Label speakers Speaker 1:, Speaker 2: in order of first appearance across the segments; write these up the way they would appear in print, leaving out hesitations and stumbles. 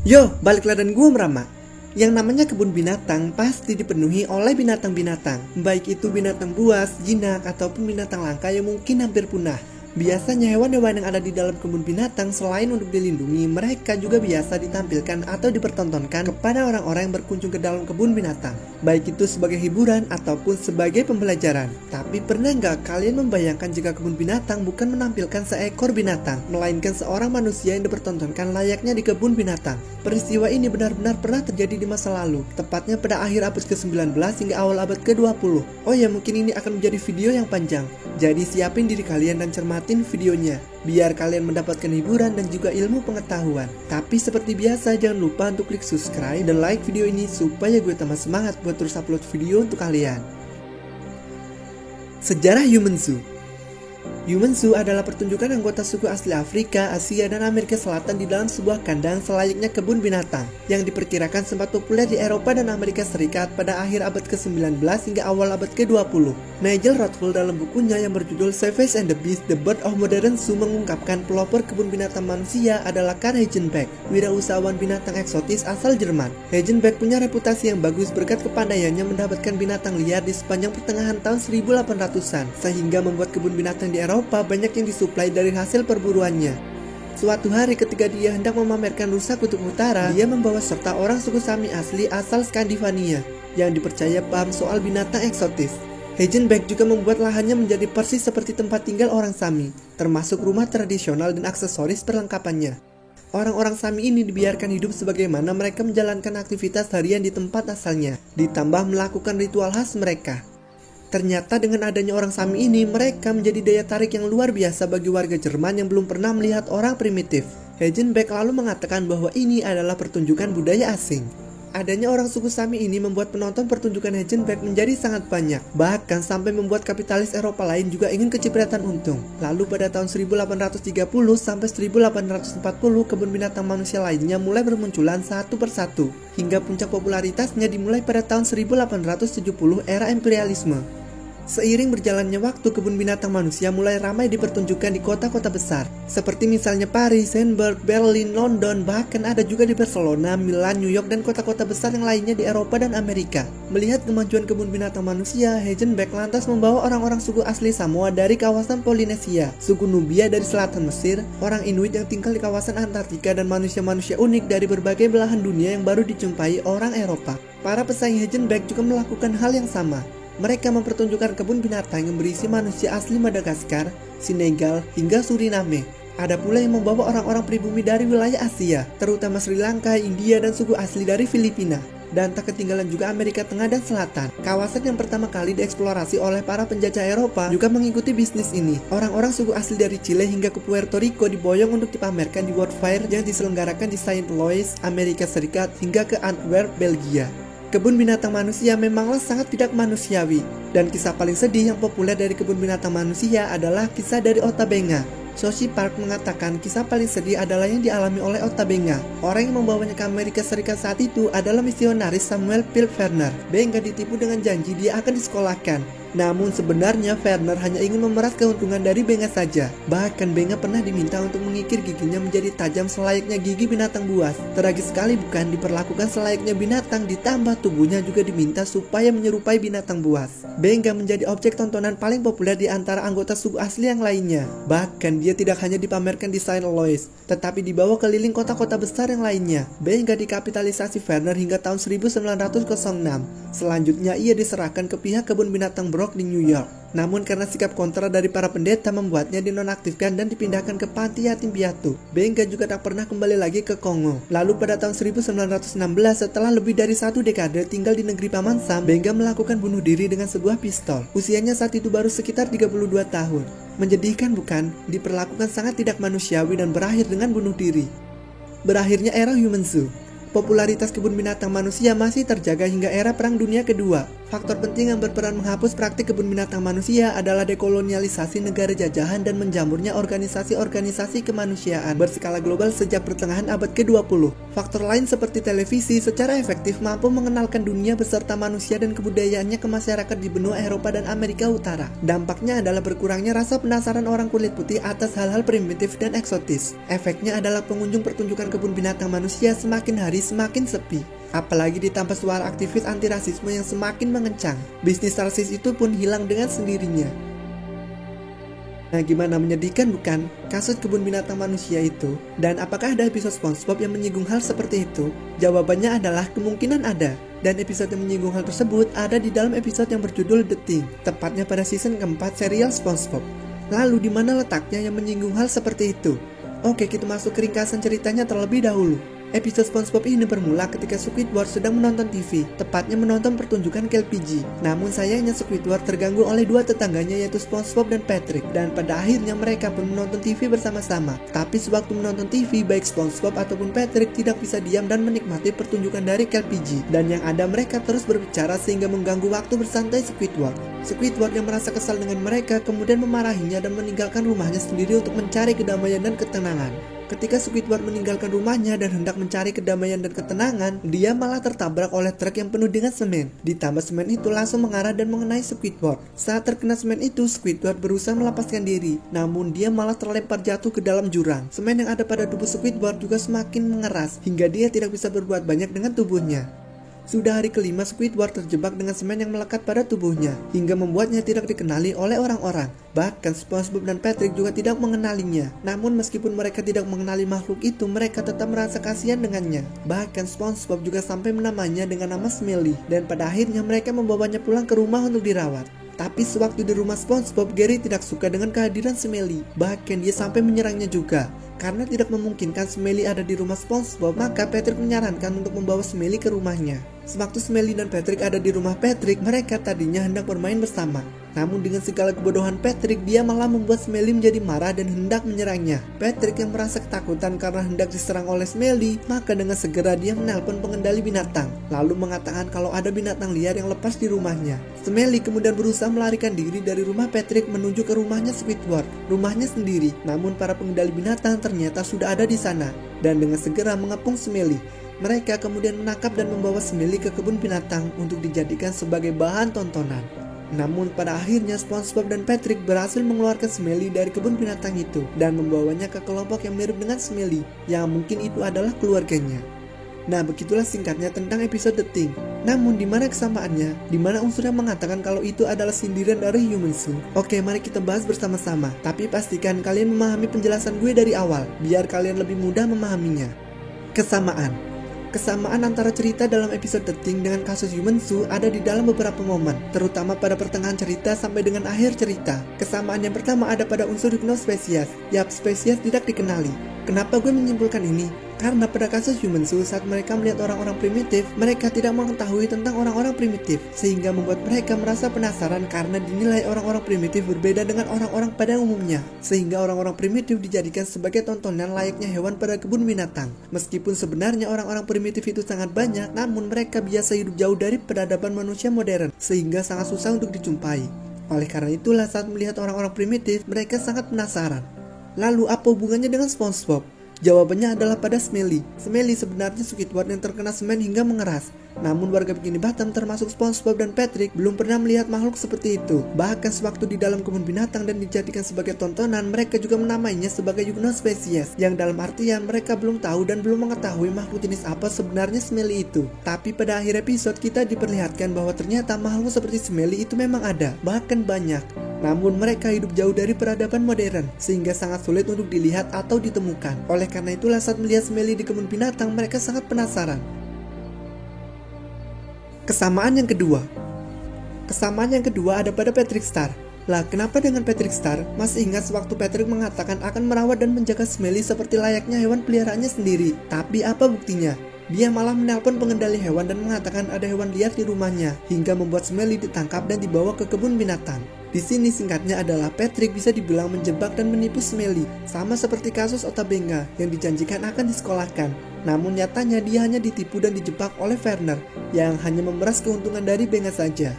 Speaker 1: Yo, balik dan gue Merama. Yang namanya kebun binatang pasti dipenuhi oleh binatang-binatang, baik itu binatang buas, jinak, ataupun binatang langka yang mungkin hampir punah. Biasanya hewan-hewan yang ada di dalam kebun binatang selain untuk dilindungi, mereka juga biasa ditampilkan atau dipertontonkan kepada orang-orang yang berkunjung ke dalam kebun binatang, baik itu sebagai hiburan ataupun sebagai pembelajaran. Tapi pernah nggak kalian membayangkan jika kebun binatang bukan menampilkan seekor binatang, melainkan seorang manusia yang dipertontonkan layaknya di kebun binatang? Peristiwa ini benar-benar pernah terjadi di masa lalu, tepatnya pada akhir abad ke-19 hingga awal abad ke-20. Oh ya, mungkin ini akan menjadi video yang panjang, jadi siapin diri kalian dan cermatin videonya, biar kalian mendapatkan hiburan dan juga ilmu pengetahuan. Tapi seperti biasa, jangan lupa untuk klik subscribe dan like video ini supaya gue tambah semangat buat terus upload video untuk kalian. Sejarah Human Zoo. Human Zoo adalah pertunjukan anggota suku asli Afrika, Asia, dan Amerika Selatan di dalam sebuah kandang selayaknya kebun binatang yang diperkirakan sempat populer di Eropa dan Amerika Serikat pada akhir abad ke-19 hingga awal abad ke-20. Nigel Rothwell dalam bukunya yang berjudul Savage and the Beast, The Birth of Modern Zoo mengungkapkan pelopor kebun binatang manusia adalah Karl Hagenbeck, wirausahawan binatang eksotis asal Jerman. Hagenbeck punya reputasi yang bagus berkat kepandaiannya mendapatkan binatang liar di sepanjang pertengahan tahun 1800-an, sehingga membuat kebun binatang di Eropa banyak yang disuplai dari hasil perburuannya. Suatu hari ketika dia hendak memamerkan rusa kutub utara, dia membawa serta orang suku Sami asli asal Skandinavia yang dipercaya paham soal binatang eksotis. Hagenbeck juga membuat lahannya menjadi persis seperti tempat tinggal orang Sami, termasuk rumah tradisional dan aksesoris perlengkapannya. Orang-orang Sami ini dibiarkan hidup sebagaimana mereka menjalankan aktivitas harian di tempat asalnya, ditambah melakukan ritual khas mereka. Ternyata dengan adanya orang Sami ini, mereka menjadi daya tarik yang luar biasa bagi warga Jerman yang belum pernah melihat orang primitif. Hagenbeck lalu mengatakan bahwa ini adalah pertunjukan budaya asing. Adanya orang suku Sami ini membuat penonton pertunjukan Hagenbeck menjadi sangat banyak, bahkan sampai membuat kapitalis Eropa lain juga ingin kecipratan untung. Lalu pada tahun 1830 sampai 1840, kebun binatang manusia lainnya mulai bermunculan satu persatu, hingga puncak popularitasnya dimulai pada tahun 1870 era imperialisme. Seiring berjalannya waktu, kebun binatang manusia mulai ramai dipertunjukkan di kota-kota besar, seperti misalnya Paris, Hamburg, Berlin, London, bahkan ada juga di Barcelona, Milan, New York, dan kota-kota besar yang lainnya di Eropa dan Amerika. Melihat kemajuan kebun binatang manusia, Hagenbeck lantas membawa orang-orang suku asli Samoa dari kawasan Polinesia, suku Nubia dari selatan Mesir, orang Inuit yang tinggal di kawasan Antartika, dan manusia-manusia unik dari berbagai belahan dunia yang baru dijumpai orang Eropa. Para pesaing Hagenbeck juga melakukan hal yang sama. Mereka mempertunjukkan kebun binatang yang berisi manusia asli Madagaskar, Senegal, hingga Suriname. Ada pula yang membawa orang-orang pribumi dari wilayah Asia, terutama Sri Lanka, India, dan suku asli dari Filipina. Dan tak ketinggalan juga Amerika Tengah dan Selatan. Kawasan yang pertama kali dieksplorasi oleh para penjajah Eropa juga mengikuti bisnis ini. Orang-orang suku asli dari Chile hingga ke Puerto Rico diboyong untuk dipamerkan di World Fair yang diselenggarakan di Saint Louis, Amerika Serikat, hingga ke Antwerp, Belgia. Kebun binatang manusia memanglah sangat tidak manusiawi, dan kisah paling sedih yang populer dari kebun binatang manusia adalah kisah dari Ota Benga. Sophie Park mengatakan kisah paling sedih adalah yang dialami oleh Ota Benga. Orang yang membawanya ke Amerika Serikat saat itu adalah misionaris Samuel Philip Werner. Benga ditipu dengan janji dia akan disekolahkan. Namun sebenarnya Werner hanya ingin memeras keuntungan dari Benga saja. Bahkan Benga pernah diminta untuk mengikir giginya menjadi tajam selayaknya gigi binatang buas. Tragis sekali bukan, diperlakukan selayaknya binatang, ditambah tubuhnya juga diminta supaya menyerupai binatang buas. Benga menjadi objek tontonan paling populer di antara anggota suku asli yang lainnya. Bahkan dia tidak hanya dipamerkan di Saint Louis, tetapi dibawa keliling kota-kota besar yang lainnya. Benga dikapitalisasi Werner hingga tahun 1906. Selanjutnya ia diserahkan ke pihak kebun binatang di New York. Namun karena sikap kontra dari para pendeta membuatnya dinonaktifkan dan dipindahkan ke panti yatim piatu. Benga juga tak pernah kembali lagi ke Kongo. Lalu pada tahun 1916, setelah lebih dari 1 dekade tinggal di negeri Paman Sam, Benga melakukan bunuh diri dengan sebuah pistol. Usianya saat itu baru sekitar 32 tahun. Menyedihkan bukan? Diperlakukan sangat tidak manusiawi dan berakhir dengan bunuh diri. Berakhirnya era Human Zoo. Popularitas kebun binatang manusia masih terjaga hingga era Perang Dunia Kedua. Faktor penting yang berperan menghapus praktik kebun binatang manusia adalah dekolonialisasi negara jajahan dan menjamurnya organisasi-organisasi kemanusiaan berskala global sejak pertengahan abad ke-20. Faktor lain seperti televisi secara efektif mampu mengenalkan dunia beserta manusia dan kebudayaannya ke masyarakat di benua Eropa dan Amerika Utara. Dampaknya adalah berkurangnya rasa penasaran orang kulit putih atas hal-hal primitif dan eksotis. Efeknya adalah pengunjung pertunjukan kebun binatang manusia semakin hari semakin sepi. Apalagi ditambah suara aktivis anti-rasisme yang semakin mengencang. Bisnis rasis itu pun hilang dengan sendirinya. Nah, gimana, menyedihkan bukan kasus kebun binatang manusia itu? Dan apakah ada episode SpongeBob yang menyinggung hal seperti itu? Jawabannya adalah kemungkinan ada. Dan episode yang menyinggung hal tersebut ada di dalam episode yang berjudul The Thing, tepatnya pada season keempat serial SpongeBob. Lalu di mana letaknya yang menyinggung hal seperti itu? Oke, kita masuk ke ringkasan ceritanya terlebih dahulu. Episode SpongeBob ini bermula ketika Squidward sedang menonton TV, tepatnya menonton pertunjukan KLPG. Namun sayangnya Squidward terganggu oleh dua tetangganya yaitu SpongeBob dan Patrick, dan pada akhirnya mereka pun menonton TV bersama-sama. Tapi sewaktu menonton TV, baik SpongeBob ataupun Patrick tidak bisa diam dan menikmati pertunjukan dari KLPG, dan yang ada mereka terus berbicara sehingga mengganggu waktu bersantai Squidward. Squidward yang merasa kesal dengan mereka kemudian memarahinya dan meninggalkan rumahnya sendiri untuk mencari kedamaian dan ketenangan. Ketika Squidward meninggalkan rumahnya dan hendak mencari kedamaian dan ketenangan, dia malah tertabrak oleh truk yang penuh dengan semen. Ditambah semen itu langsung mengarah dan mengenai Squidward. Saat terkena semen itu, Squidward berusaha melepaskan diri, namun dia malah terlempar jatuh ke dalam jurang. Semen yang ada pada tubuh Squidward juga semakin mengeras, hingga dia tidak bisa berbuat banyak dengan tubuhnya. Sudah hari kelima, Squidward terjebak dengan semen yang melekat pada tubuhnya, hingga membuatnya tidak dikenali oleh orang-orang. Bahkan SpongeBob dan Patrick juga tidak mengenalinya. Namun meskipun mereka tidak mengenali makhluk itu, mereka tetap merasa kasihan dengannya. Bahkan SpongeBob juga sampai menamainya dengan nama Smelly, dan pada akhirnya mereka membawanya pulang ke rumah untuk dirawat. Tapi sewaktu di rumah SpongeBob, Gary tidak suka dengan kehadiran Smelly. Bahkan dia sampai menyerangnya juga. Karena tidak memungkinkan Smelly ada di rumah SpongeBob, maka Patrick menyarankan untuk membawa Smelly ke rumahnya. Sewaktu Smelly dan Patrick ada di rumah Patrick, mereka tadinya hendak bermain bersama. Namun dengan segala kebodohan Patrick, dia malah membuat Smelly menjadi marah dan hendak menyerangnya. Patrick yang merasa ketakutan karena hendak diserang oleh Smelly, maka dengan segera dia menelpon pengendali binatang, lalu mengatakan kalau ada binatang liar yang lepas di rumahnya. Smelly kemudian berusaha melarikan diri dari rumah Patrick menuju ke rumahnya Squidward, rumahnya sendiri. Namun para pengendali binatang ternyata sudah ada di sana, dan dengan segera mengepung Smelly. Mereka kemudian menangkap dan membawa Smelly ke kebun binatang untuk dijadikan sebagai bahan tontonan. Namun pada akhirnya SpongeBob dan Patrick berhasil mengeluarkan Smelly dari kebun binatang itu dan membawanya ke kelompok yang mirip dengan Smelly, yang mungkin itu adalah keluarganya. Nah, begitulah singkatnya tentang episode The Thing. Namun di mana kesamaannya? Di mana unsurnya mengatakan kalau itu adalah sindiran dari Human Zoo? Oke, mari kita bahas bersama-sama. Tapi pastikan kalian memahami penjelasan gue dari awal, biar kalian lebih mudah memahaminya. Kesamaan antara cerita dalam episode The Thing dengan kasus Human Zoo ada di dalam beberapa momen, terutama pada pertengahan cerita sampai dengan akhir cerita. Kesamaan yang pertama ada pada unsur hypnospesies. Yap, spesies tidak dikenali. Kenapa gue menyimpulkan ini? Karena pada kasus Human Zoo, saat mereka melihat orang-orang primitif, mereka tidak mengetahui tentang orang-orang primitif, sehingga membuat mereka merasa penasaran karena dinilai orang-orang primitif berbeda dengan orang-orang pada umumnya, sehingga orang-orang primitif dijadikan sebagai tontonan layaknya hewan pada kebun binatang. Meskipun sebenarnya orang-orang primitif itu sangat banyak, namun mereka biasa hidup jauh dari peradaban manusia modern, sehingga sangat susah untuk dijumpai. Oleh karena itulah saat melihat orang-orang primitif, mereka sangat penasaran. Lalu apa hubungannya dengan SpongeBob? Jawabannya adalah pada Smelly. Smelly sebenarnya Squidward yang terkena semen hingga mengeras. Namun warga Bikini Bottom termasuk SpongeBob dan Patrick belum pernah melihat makhluk seperti itu. Bahkan sewaktu di dalam kebun binatang dan dijadikan sebagai tontonan, mereka juga menamainya sebagai hypnospesies, yang dalam artian mereka belum tahu dan belum mengetahui makhluk jenis apa sebenarnya Smelly itu. Tapi pada akhir episode kita diperlihatkan bahwa ternyata makhluk seperti Smelly itu memang ada, bahkan banyak. Namun mereka hidup jauh dari peradaban modern, sehingga sangat sulit untuk dilihat atau ditemukan. Oleh karena itulah saat melihat Smelly di kebun binatang, mereka sangat penasaran. Kesamaan yang kedua ada pada Patrick Star. Lah, kenapa dengan Patrick Star? Masih ingat sewaktu Patrick mengatakan akan merawat dan menjaga Smelly seperti layaknya hewan peliharaannya sendiri. Tapi apa buktinya? Dia malah menelpon pengendali hewan dan mengatakan ada hewan liar di rumahnya, hingga membuat Smelly ditangkap dan dibawa ke kebun binatang. Di sini singkatnya adalah Patrick bisa dibilang menjebak dan menipu Smelly, sama seperti kasus Otabenga yang dijanjikan akan disekolahkan. Namun nyatanya dia hanya ditipu dan dijebak oleh Werner yang hanya memeras keuntungan dari Benga saja.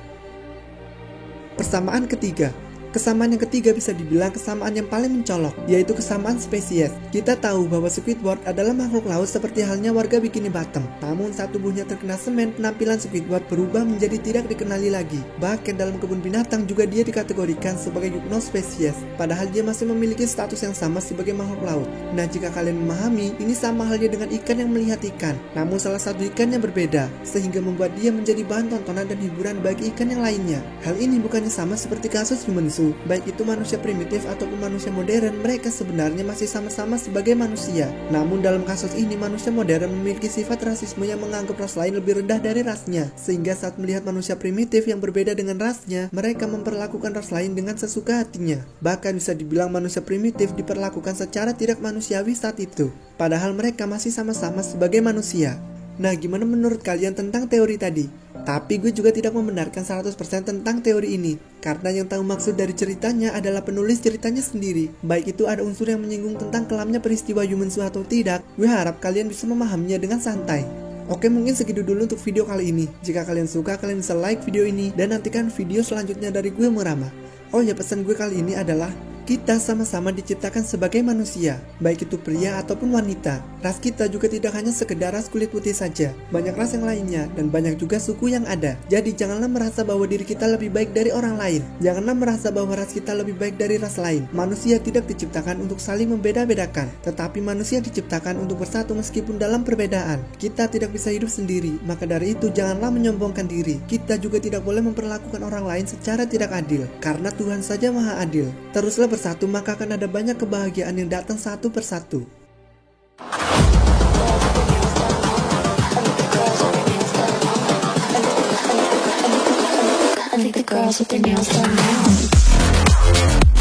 Speaker 1: Persamaan ketiga. Kesamaan yang ketiga bisa dibilang kesamaan yang paling mencolok, yaitu kesamaan spesies. Kita tahu bahwa Squidward adalah makhluk laut seperti halnya warga Bikini Bottom. Namun saat tubuhnya terkena semen, penampilan Squidward berubah menjadi tidak dikenali lagi. Bahkan dalam kebun binatang juga dia dikategorikan sebagai hypnospesies, padahal dia masih memiliki status yang sama sebagai makhluk laut. Nah, jika kalian memahami, ini sama halnya dengan ikan yang melihat ikan. Namun salah satu ikannya berbeda, sehingga membuat dia menjadi bahan tontonan dan hiburan bagi ikan yang lainnya. Hal ini bukannya sama seperti kasus Yumensu. Baik itu manusia primitif ataupun manusia modern, mereka sebenarnya masih sama-sama sebagai manusia. Namun dalam kasus ini manusia modern memiliki sifat rasisme yang menganggap ras lain lebih rendah dari rasnya, sehingga saat melihat manusia primitif yang berbeda dengan rasnya, mereka memperlakukan ras lain dengan sesuka hatinya. Bahkan bisa dibilang manusia primitif diperlakukan secara tidak manusiawi saat itu, padahal mereka masih sama-sama sebagai manusia. Nah, gimana menurut kalian tentang teori tadi? Tapi gue juga tidak membenarkan 100% tentang teori ini, karena yang tahu maksud dari ceritanya adalah penulis ceritanya sendiri. Baik itu ada unsur yang menyinggung tentang kelamnya peristiwa Yumensu atau tidak, gue harap kalian bisa memahaminya dengan santai. Oke, mungkin segitu dulu untuk video kali ini. Jika kalian suka, kalian bisa like video ini dan nantikan video selanjutnya dari gue Murama. Oh ya, pesan gue kali ini adalah kita sama-sama diciptakan sebagai manusia, baik itu pria ataupun wanita. Ras kita juga tidak hanya sekedar ras kulit putih saja, banyak ras yang lainnya dan banyak juga suku yang ada. Jadi janganlah merasa bahwa diri kita lebih baik dari orang lain. Janganlah merasa bahwa ras kita lebih baik dari ras lain. Manusia tidak diciptakan untuk saling membeda-bedakan, tetapi manusia diciptakan untuk bersatu meskipun dalam perbedaan. Kita tidak bisa hidup sendiri, maka dari itu janganlah menyombongkan diri. Kita juga tidak boleh memperlakukan orang lain secara tidak adil, karena Tuhan saja maha adil. Teruslah bersatu, maka akan ada banyak kebahagiaan yang datang satu persatu.
Speaker 2: I think the girls with their nails done now.